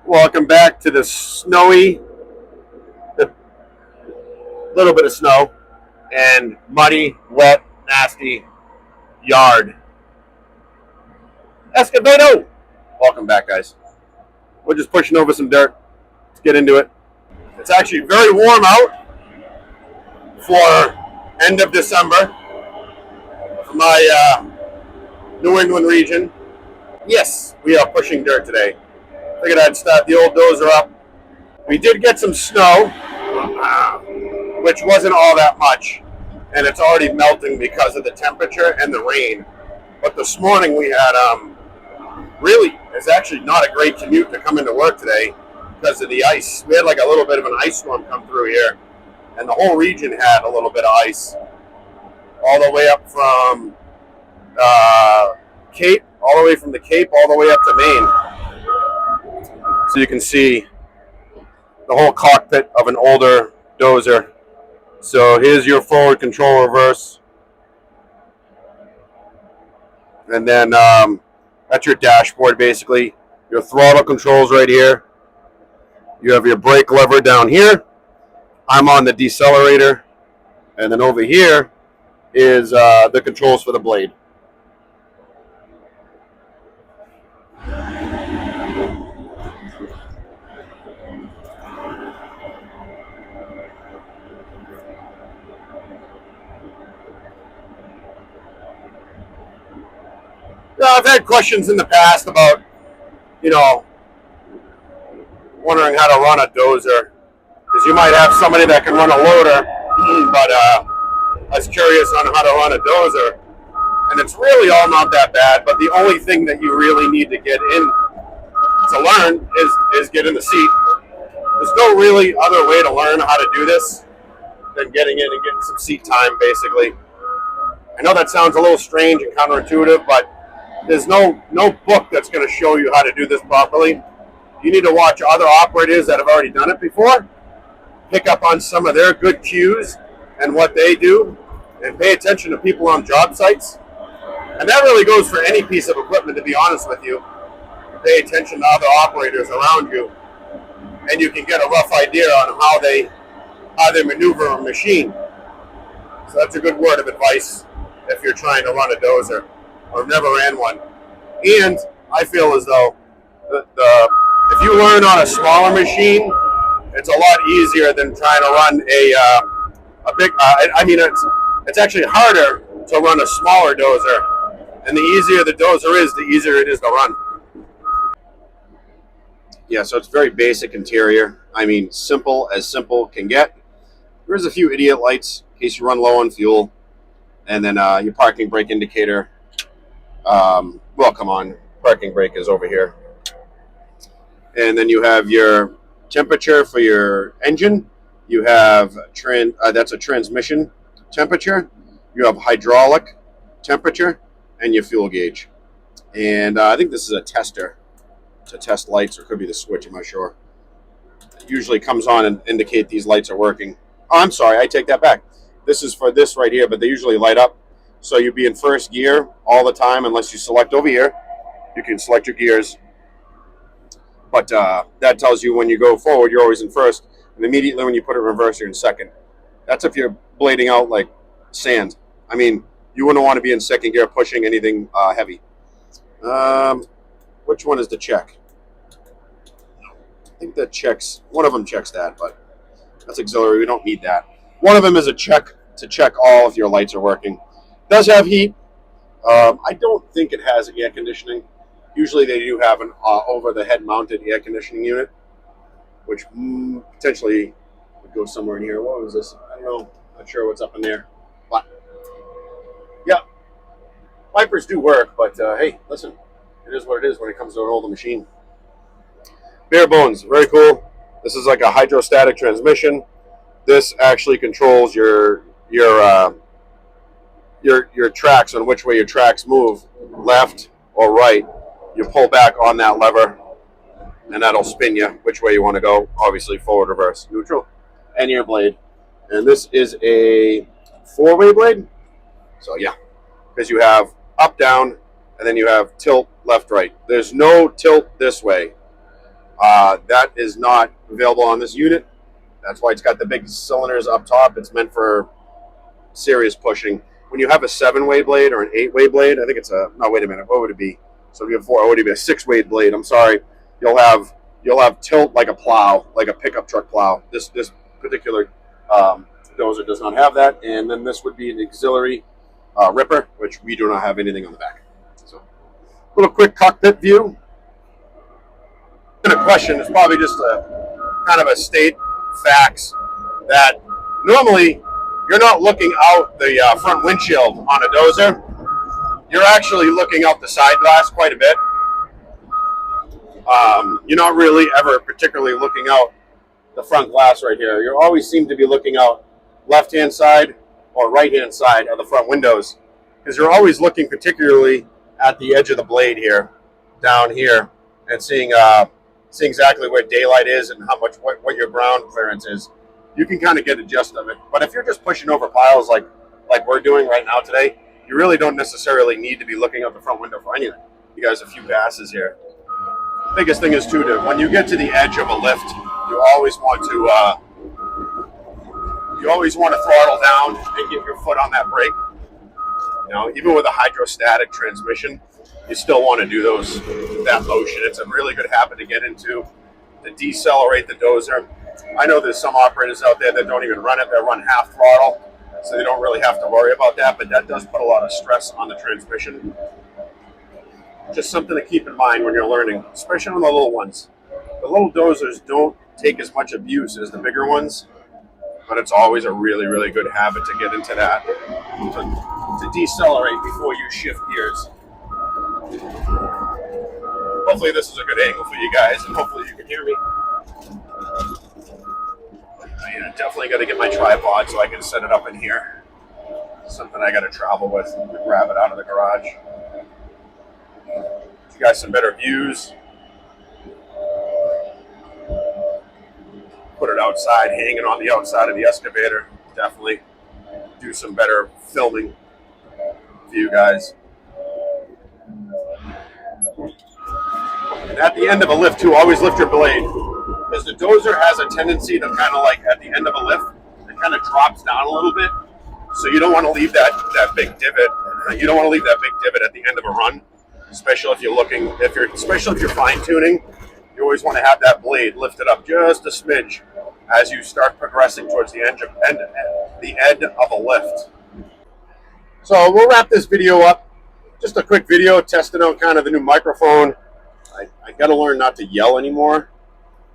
Welcome back to the snowy, the little bit of snow, and muddy, wet, nasty yard. Escobedo! Welcome back, guys. We're just pushing over some dirt. Let's get into it. It's actually very warm out for end of December for my New England region. Yes, we are pushing dirt today. Figured I'd start the old dozer up. We did get some snow, which wasn't all that much, and it's already melting because of the temperature and the rain. But this morning we had really, it's actually not a great commute to come into work today because of the ice. We had like a little bit of an ice storm come through here, and the whole region had a little bit of ice, all the way up from Cape, all the way from the Cape, all the way up to Maine. So you can see the whole cockpit of an older dozer. So here's your forward control reverse. And then that's your dashboard, basically. Your throttle controls right here. You have your brake lever down here. I'm on the decelerator. And then over here is the controls for the blade. I've had questions in the past about, wondering how to run a dozer. Because you might have somebody that can run a loader, but I was curious on how to run a dozer. And it's really all not that bad, but the only thing that you really need to get in to learn is get in the seat. There's no really other way to learn how to do this than getting in and getting some seat time, basically. I know that sounds a little strange and counterintuitive, but there's no book that's going to show you how to do this properly. You need to watch other operators that have already done it before, pick up on some of their good cues and what they do, and pay attention to people on job sites. And that really goes for any piece of equipment, to be honest with you. Pay attention to other operators around you, and you can get a rough idea on how they maneuver a machine. So that's a good word of advice if you're trying to run a dozer or never ran one. And I feel as though if you learn on a smaller machine, it's a lot easier than trying to run a big. It's actually harder to run a smaller dozer, and the easier the dozer is, the easier it is to run. Yeah, so it's very basic interior. I mean, simple as simple can get. There's a few idiot lights in case you run low on fuel, and then your parking brake indicator. Well, come on, parking brake is over here. And then you have your temperature for your engine. You have that's a transmission temperature. You have hydraulic temperature and your fuel gauge. And I think this is a tester to test lights, or it could be the switch, I'm not sure. It usually comes on and indicate these lights are working. Oh, I'm sorry, I take that back. This is for this right here, but they usually light up. So you'll be in first gear all the time unless you select over here. You can select your gears. But that tells you when you go forward, you're always in first. And immediately when you put it in reverse, you're in second. That's if you're blading out like sand. I mean, you wouldn't want to be in second gear pushing anything heavy. Which one is the check? I think that checks, one of them checks that, but that's auxiliary. We don't need that. One of them is a check to check all if your lights are working. It does have heat. I don't think it has air conditioning. Usually they do have an over-the-head mounted air conditioning unit, which potentially would go somewhere in here. What was this? I don't know. Not sure what's up in there. But, yeah. Wipers do work, but hey, listen. It is what it is when it comes to an older machine. Bare bones. Very cool. This is like a hydrostatic transmission. This actually controls your tracks, on which way your tracks move, left or right. You pull back on that lever, and that'll spin you which way you want to go. Obviously, forward, reverse, neutral, and your blade. And this is a 4-way blade. So yeah, because you have up, down, and then you have tilt left, right. There's no tilt this way. That is not available on this unit. That's why it's got the big cylinders up top. It's meant for serious pushing. When you have a 7-way blade or an 8-way blade, I think it's a, no, wait a minute, what would it be? So if you have 4, it would be a 6-way blade. I'm sorry. You'll have tilt like a plow, like a pickup truck plow. This particular dozer does not have that. And then this would be an auxiliary ripper, which we do not have anything on the back. So, little quick cockpit view. A question is probably just a kind of a state facts that normally you're not looking out the front windshield on a dozer. You're actually looking out the side glass quite a bit. You're not really ever particularly looking out the front glass right here. You always seem to be looking out left-hand side or right-hand side of the front windows, because you're always looking particularly at the edge of the blade here, down here, and seeing exactly where daylight is and how much what your ground clearance is. You can kind of get a gist of it. But if you're just pushing over piles like we're doing right now today, you really don't necessarily need to be looking out the front window for anything. You guys, a few passes here. Biggest thing is too, when you get to the edge of a lift, you always want to throttle down and get your foot on that brake. You know, even with a hydrostatic transmission, you still want to do that motion. It's a really good habit to get into, to decelerate the dozer. I know there's some operators out there that don't even run it. They run half throttle, so they don't really have to worry about that, but that does put a lot of stress on the transmission. Just something to keep in mind when you're learning, especially on the little ones. The little dozers don't take as much abuse as the bigger ones, but it's always a really, really good habit to get into that, to decelerate before you shift gears. Hopefully this is a good angle for you guys, and hopefully you can hear me. I definitely got to get my tripod so I can set it up in here. Something I got to travel with and grab it out of the garage. You guys some better views. Put it outside, hanging on the outside of the excavator. Definitely do some better filming for you guys. And at the end of a lift too, always lift your blade, because the dozer has a tendency to kind of like at the end of a lift, it kind of drops down a little bit. So you don't want to leave that big divot. You don't want to leave that big divot at the end of a run, especially if you're fine tuning. You always want to have that blade lifted up just a smidge as you start progressing towards the end of a lift. So we'll wrap this video up. Just a quick video testing out kind of the new microphone. I got to learn not to yell anymore.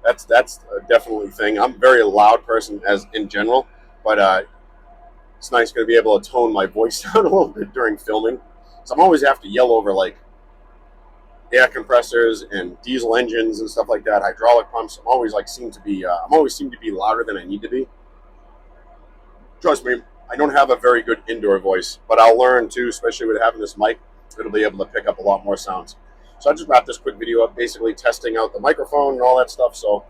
That's definitely a thing. I'm a very loud person as in general, but it's nice going to be able to tone my voice down a little bit during filming. So I'm always have to yell over like air compressors and diesel engines and stuff like that, hydraulic pumps. I'm always seem to be louder than I need to be. Trust me, I don't have a very good indoor voice, but I'll learn too, especially with having this mic. It'll be able to pick up a lot more sounds. So I just wrapped this quick video up, basically testing out the microphone and all that stuff. So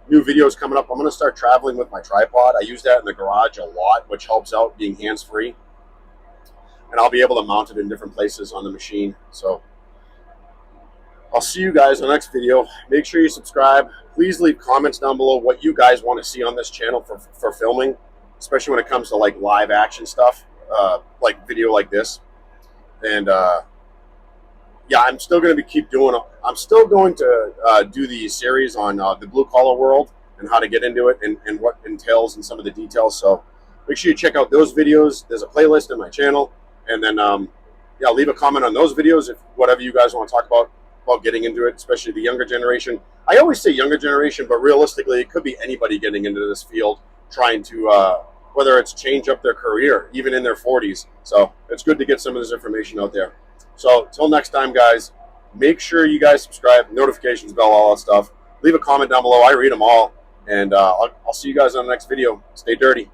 new videos coming up. I'm going to start traveling with my tripod. I use that in the garage a lot, which helps out being hands-free. And I'll be able to mount it in different places on the machine. So I'll see you guys in the next video. Make sure you subscribe. Please leave comments down below what you guys want to see on this channel for filming, especially when it comes to like live action stuff, like video like this. And yeah, I'm still going to I'm still going to do the series on the blue collar world and how to get into it and what entails and some of the details. So make sure you check out those videos. There's a playlist in my channel. And then, yeah, leave a comment on those videos if whatever you guys want to talk about getting into it, especially the younger generation. I always say younger generation, but realistically, it could be anybody getting into this field trying to, whether it's change up their career, even in their 40s. So it's good to get some of this information out there. So till next time, guys, make sure you guys subscribe, notifications bell, all that stuff. Leave a comment down below. I read them all. And I'll see you guys on the next video. Stay dirty.